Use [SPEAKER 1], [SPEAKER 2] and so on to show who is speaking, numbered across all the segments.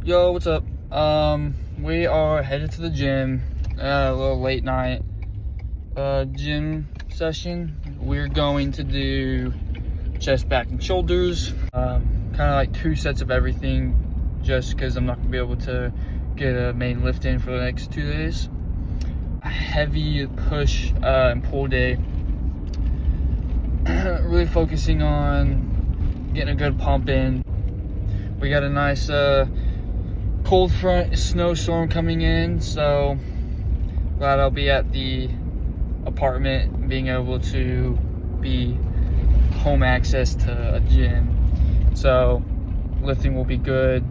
[SPEAKER 1] Yo, what's up? We are headed to the gym. A little late night gym session. We're going to do chest, back, and shoulders. Kind of like 2 sets of everything, just because I'm not gonna be able to get a main lift in for the next 2 days. A heavy push and pull day. Really focusing on getting a good pump in. We got a nice cold front snowstorm coming in, so glad I'll be at the apartment, being able to be home access to a gym, so lifting will be good.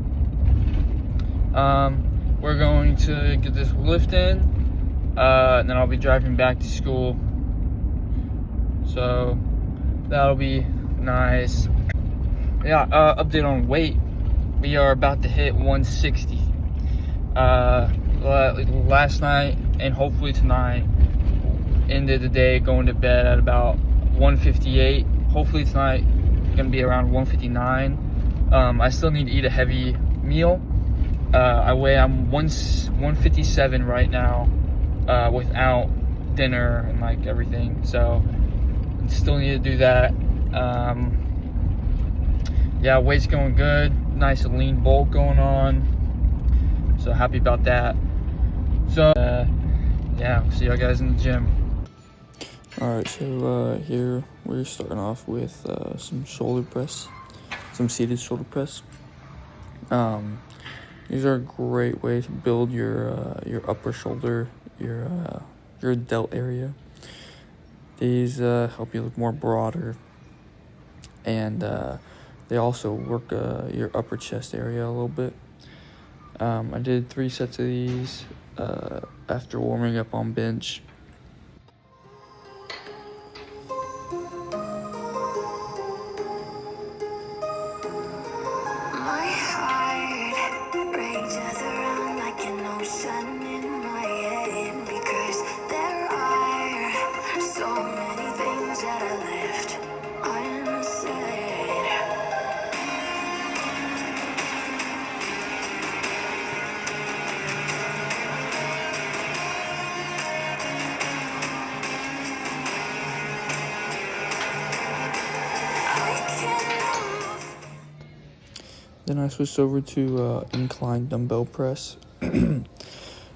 [SPEAKER 1] We're going to get this lift in, and then I'll be driving back to school, so that'll be nice. Yeah, update on weight. We are about to hit 160. Last night and hopefully tonight, ended the day going to bed at about 158. Hopefully tonight gonna be around 159. I still need to eat a heavy meal. I'm 157 right now, without dinner and like everything. So still need to do that. Yeah, weight's going good. Nice lean bulk going on. So happy about that. So yeah, see y'all guys in the gym. Alright, so here we're starting off with some shoulder press, some seated shoulder press. These are a great way to build your upper shoulder, your delt area. These help you look more broader, and they also work your upper chest area a little bit. I did 3 sets of these after warming up on bench.
[SPEAKER 2] My heart rages around like an ocean in my head, because there are so many things that I left unsaid.
[SPEAKER 1] Then I switched over to incline dumbbell press.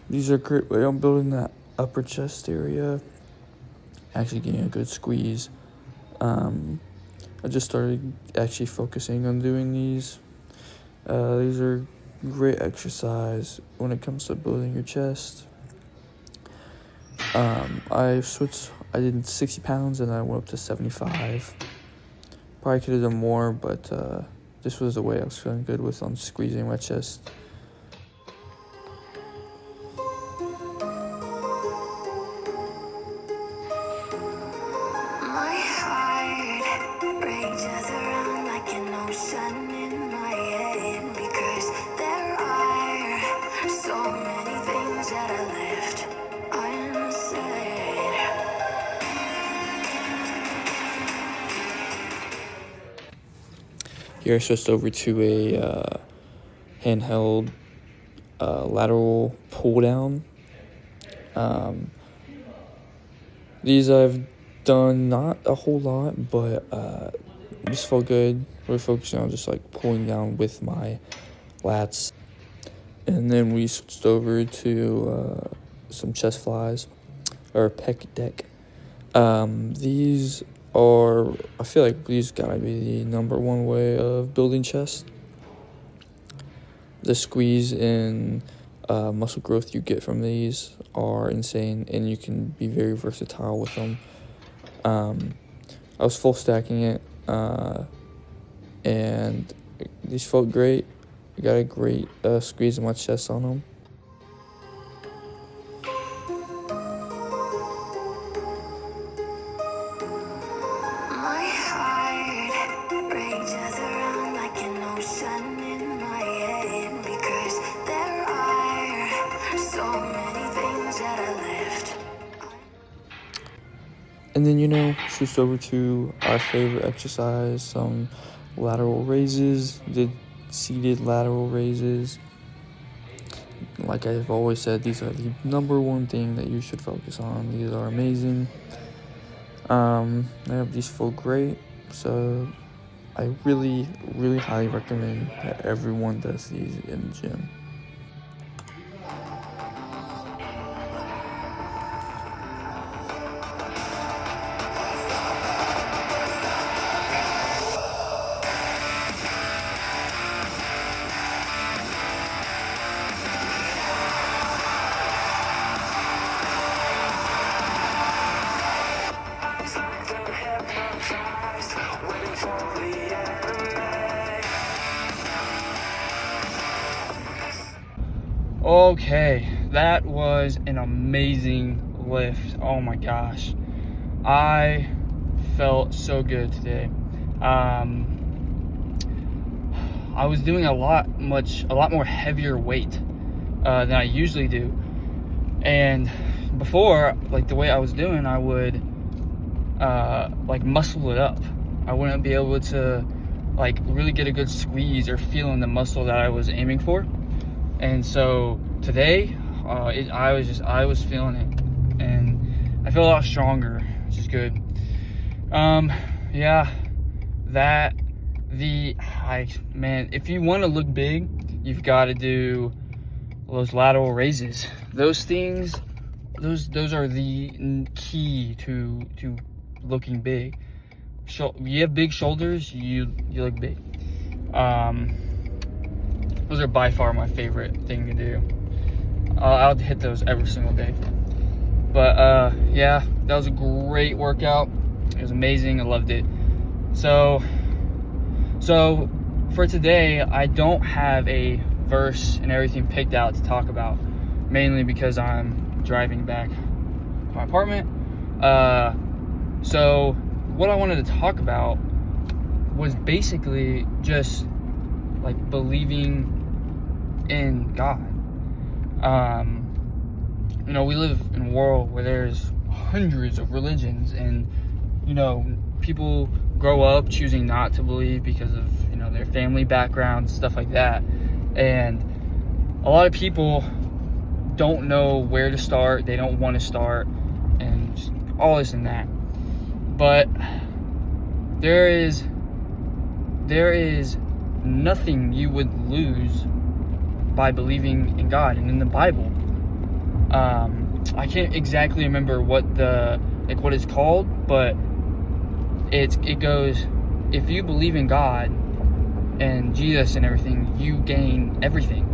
[SPEAKER 1] These are a great way on building that upper chest area, actually getting a good squeeze. I just started actually focusing on doing these. These are great exercise when it comes to building your chest. I did 60 pounds and I went up to 75. Probably could have done more, but this was the way I was feeling good with on squeezing my chest.
[SPEAKER 2] My heart rages around like an ocean in my head, because there are so many things that I left unsaid.
[SPEAKER 1] Here I switched over to a handheld lateral pull down. These I've done not a whole lot, but this felt good. We're focusing on just like pulling down with my lats. And then we switched over to some chest flies or pec deck. These are, I feel like these gotta be the number one way of building chest. The squeeze and muscle growth you get from these are insane, and you can be very versatile with them. I was full stacking it, and these felt great. I got a great squeeze in my chest on them.
[SPEAKER 2] My heart rages around like an ocean in my head, because there are so many things that I left.
[SPEAKER 1] And then, switched over to our favorite exercise, some lateral raises, did seated lateral raises. like I've always said, these are the number one thing that you should focus on. These are amazing. These feel great, so I really, really highly recommend that everyone does these in the gym.
[SPEAKER 3] Okay, that was an amazing lift. Oh my gosh, I felt so good today. I was doing a lot more heavier weight than I usually do, and before, like the way I was doing, I would like muscle it up. I wouldn't be able to like really get a good squeeze or feel in the muscle that I was aiming for. And so today, I was feeling it, and I feel a lot stronger, which is good. Yeah, man, if you want to look big, you've got to do those lateral raises. Those things, those are the key to looking big. You have big shoulders, you look big. Those are by far my favorite thing to do. I'll hit those every single day. But yeah, that was a great workout. It was amazing. I loved it. So for today, I don't have a verse and everything picked out to talk about, mainly because I'm driving back to my apartment. So what I wanted to talk about was basically just like believing in God. You know, we live in a world where there's hundreds of religions, and you know, people grow up choosing not to believe because of, you know, their family background, stuff like that. And a lot of people don't know where to start, they don't want to start, and just all this and that. But there is nothing you would lose by believing in God and in the Bible. I can't exactly remember what it's called, but it goes, if you believe in God and Jesus and everything, you gain everything.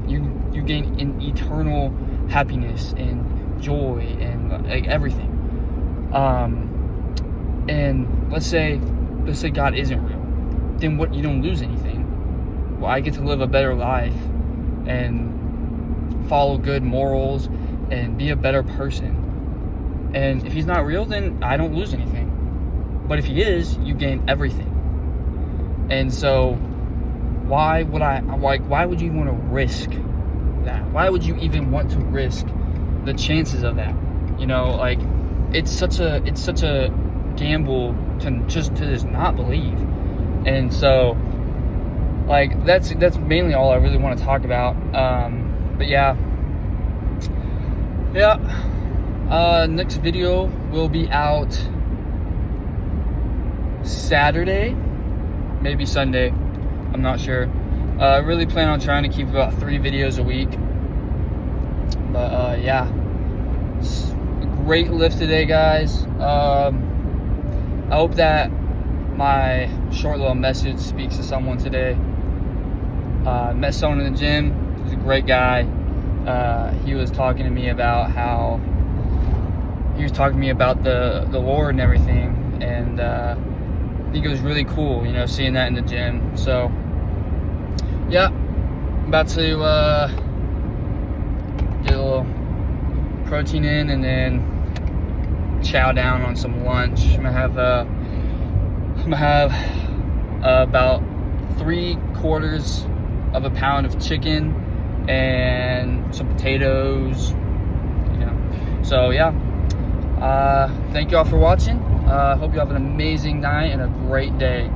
[SPEAKER 3] You gain an eternal happiness and joy and like everything. And let's say God isn't real, then what? You don't lose anything. Well, I get to live a better life and follow good morals and be a better person. And if he's not real, then I don't lose anything. But if he is, you gain everything. And so why would you want to risk that? Why would you even want to risk the chances of that? You know, like it's such a gamble to just not believe. And so like that's mainly all I really want to talk about. But yeah. Next video will be out Saturday, maybe Sunday, I'm not sure. I really plan on trying to keep about 3 videos a week. But yeah, great lift today, guys. I hope that my short little message speaks to someone today. Met someone in the gym. He's a great guy. He was talking to me about the Lord and everything, and I think it was really cool, you know, seeing that in the gym. So yeah, I'm about to get a little protein in and then chow down on some lunch. I'm gonna have about 3/4 of a pound of chicken and some potatoes, you know. So yeah, thank you all for watching. Hope you have an amazing night and a great day.